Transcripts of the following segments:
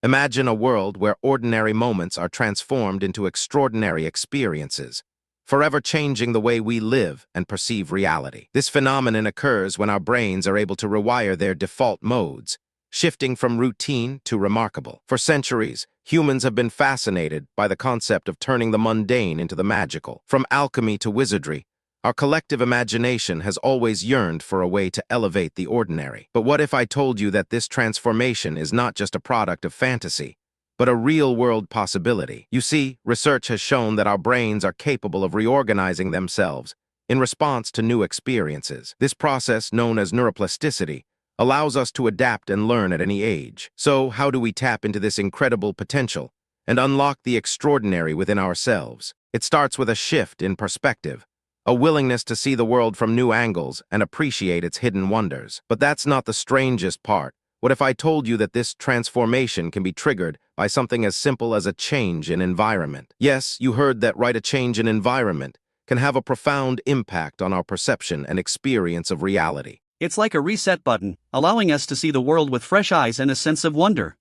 Imagine a world where ordinary moments are transformed into extraordinary experiences, forever changing the way we live and perceive reality. This phenomenon occurs when our brains are able to rewire their default modes, shifting from routine to remarkable. For centuries, humans have been fascinated by the concept of turning the mundane into the magical. From alchemy to wizardry, our collective imagination has always yearned for a way to elevate the ordinary. But what if I told you that this transformation is not just a product of fantasy, but a real-world possibility? You see, research has shown that our brains are capable of reorganizing themselves in response to new experiences. This process, known as neuroplasticity, allows us to adapt and learn at any age. So, how do we tap into this incredible potential and unlock the extraordinary within ourselves? It starts with a shift in perspective, a willingness to see the world from new angles and appreciate its hidden wonders. But that's not the strangest part. What if I told you that this transformation can be triggered by something as simple as a change in environment? Yes, you heard that right. A change in environment can have a profound impact on our perception and experience of reality. It's like a reset button, allowing us to see the world with fresh eyes and a sense of wonder.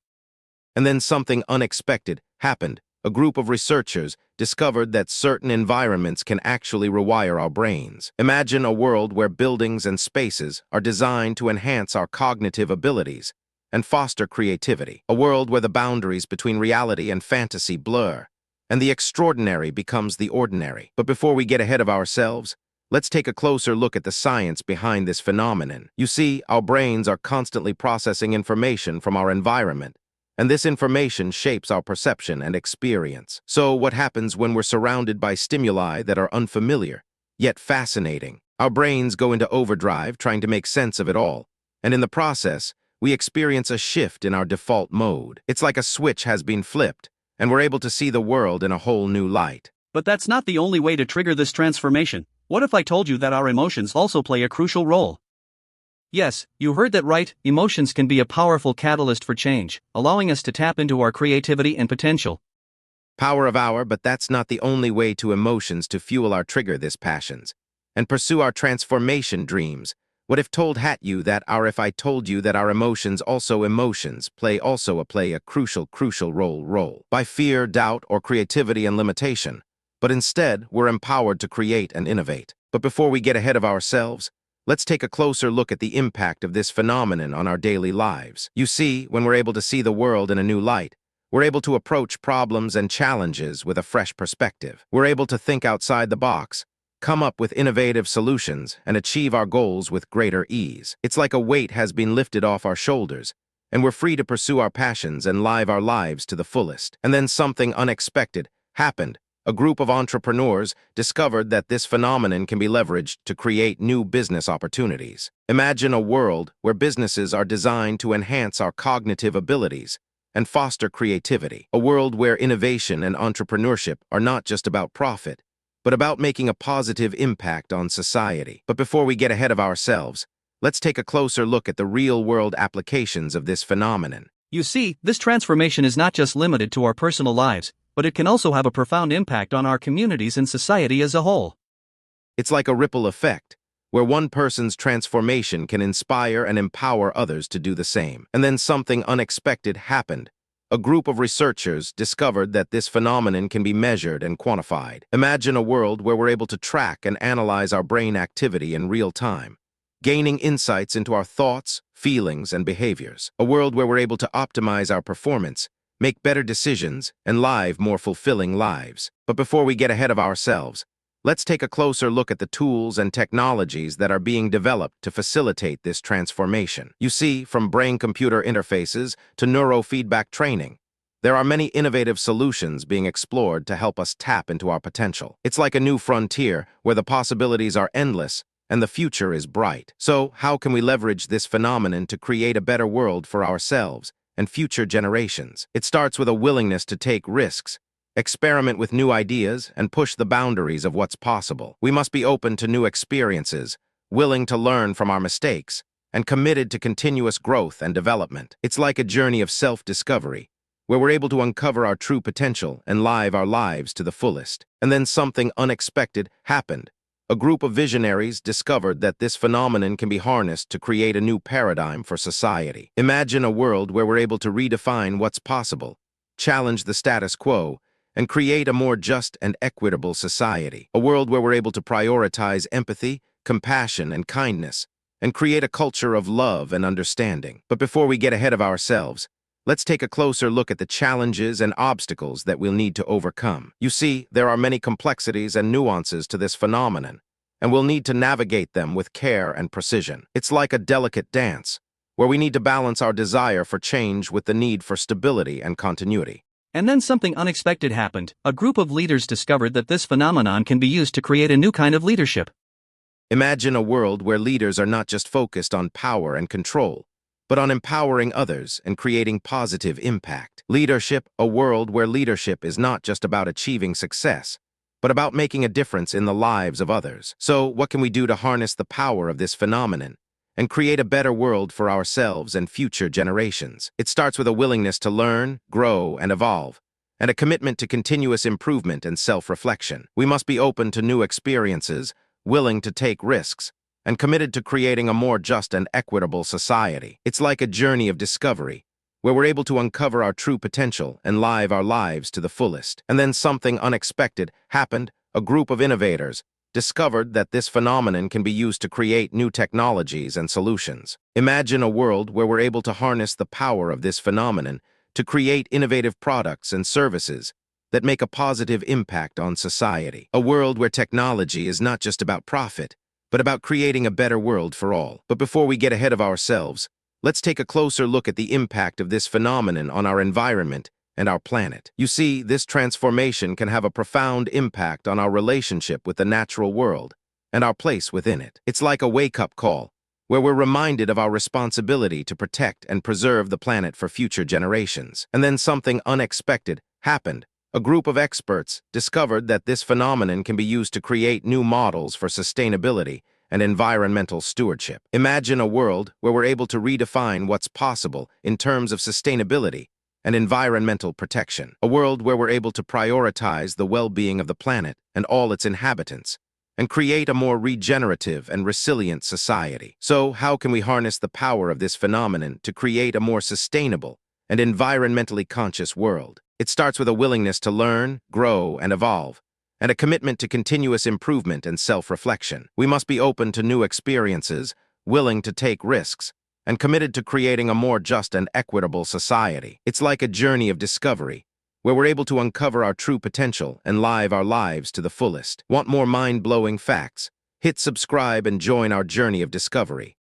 And then something unexpected happened. A group of researchers discovered that certain environments can actually rewire our brains. Imagine a world where buildings and spaces are designed to enhance our cognitive abilities and foster creativity. A world where the boundaries between reality and fantasy blur, and the extraordinary becomes the ordinary. But before we get ahead of ourselves, let's take a closer look at the science behind this phenomenon. You see, our brains are constantly processing information from our environment, and this information shapes our perception and experience. So what happens when we're surrounded by stimuli that are unfamiliar, yet fascinating? Our brains go into overdrive trying to make sense of it all, and in the process, we experience a shift in our default mode. It's like a switch has been flipped, and we're able to see the world in a whole new light. But that's not the only way to trigger this transformation. What if I told you that our emotions also play a crucial role? Yes, you heard that right. Emotions can be a powerful catalyst for change, allowing us to tap into our creativity and potential. But that's not the only way to emotions to fuel our trigger this passions and pursue our transformation dreams. What if if I told you that our emotions play a crucial role by fear, doubt, or creativity and limitation, but instead we're empowered to create and innovate. But before we get ahead of ourselves, let's take a closer look at the impact of this phenomenon on our daily lives. You see, when we're able to see the world in a new light, we're able to approach problems and challenges with a fresh perspective. We're able to think outside the box, come up with innovative solutions, and achieve our goals with greater ease. It's like a weight has been lifted off our shoulders, and we're free to pursue our passions and live our lives to the fullest. And then something unexpected happened. A group of entrepreneurs discovered that this phenomenon can be leveraged to create new business opportunities. Imagine a world where businesses are designed to enhance our cognitive abilities and foster creativity. A world where innovation and entrepreneurship are not just about profit, but about making a positive impact on society. But before we get ahead of ourselves, let's take a closer look at the real-world applications of this phenomenon. You see, this transformation is not just limited to our personal lives, but it can also have a profound impact on our communities and society as a whole. It's like a ripple effect, where one person's transformation can inspire and empower others to do the same. And then something unexpected happened. A group of researchers discovered that this phenomenon can be measured and quantified. Imagine a world where we're able to track and analyze our brain activity in real time, gaining insights into our thoughts, feelings, and behaviors. A world where we're able to optimize our performance, make better decisions, and live more fulfilling lives. But before we get ahead of ourselves, let's take a closer look at the tools and technologies that are being developed to facilitate this transformation. You see, from brain-computer interfaces to neurofeedback training, there are many innovative solutions being explored to help us tap into our potential. It's like a new frontier where the possibilities are endless and the future is bright. So, how can we leverage this phenomenon to create a better world for ourselves and future generations? It starts with a willingness to take risks, experiment with new ideas, and push the boundaries of what's possible. We must be open to new experiences, willing to learn from our mistakes, and committed to continuous growth and development. It's like a journey of self-discovery, where we're able to uncover our true potential and live our lives to the fullest. And then something unexpected happened. a group of visionaries discovered that this phenomenon can be harnessed to create a new paradigm for society. Imagine a world where we're able to redefine what's possible, challenge the status quo, and create a more just and equitable society. A world where we're able to prioritize empathy, compassion, and kindness, and create a culture of love and understanding. But before we get ahead of ourselves, let's take a closer look at the challenges and obstacles that we'll need to overcome. You see, there are many complexities and nuances to this phenomenon, and we'll need to navigate them with care and precision. It's like a delicate dance, where we need to balance our desire for change with the need for stability and continuity. And then something unexpected happened. A group of leaders discovered that this phenomenon can be used to create a new kind of leadership. Imagine a world where leaders are not just focused on power and control, but on empowering others and creating positive impact. Leadership, a world where leadership is not just about achieving success, but about making a difference in the lives of others. So, what can we do to harness the power of this phenomenon and create a better world for ourselves and future generations? It starts with a willingness to learn, grow, and evolve, and a commitment to continuous improvement and self-reflection. We must be open to new experiences, willing to take risks, and committed to creating a more just and equitable society. It's like a journey of discovery, where we're able to uncover our true potential and live our lives to the fullest. And then something unexpected happened. A group of innovators discovered that this phenomenon can be used to create new technologies and solutions. Imagine a world where we're able to harness the power of this phenomenon to create innovative products and services that make a positive impact on society. A world where technology is not just about profit, but about creating a better world for all. But before we get ahead of ourselves, let's take a closer look at the impact of this phenomenon on our environment and our planet. You see, this transformation can have a profound impact on our relationship with the natural world and our place within it. It's like a wake-up call, where we're reminded of our responsibility to protect and preserve the planet for future generations. And then something unexpected happened. A group of experts discovered that this phenomenon can be used to create new models for sustainability and environmental stewardship. Imagine a world where we're able to redefine what's possible in terms of sustainability and environmental protection. A world where we're able to prioritize the well-being of the planet and all its inhabitants, and create a more regenerative and resilient society. So, how can we harness the power of this phenomenon to create a more sustainable and environmentally conscious world? It starts with a willingness to learn, grow, and evolve, and a commitment to continuous improvement and self-reflection. We must be open to new experiences, willing to take risks, and committed to creating a more just and equitable society. It's like a journey of discovery, where we're able to uncover our true potential and live our lives to the fullest. Want more mind-blowing facts? Hit subscribe and join our journey of discovery.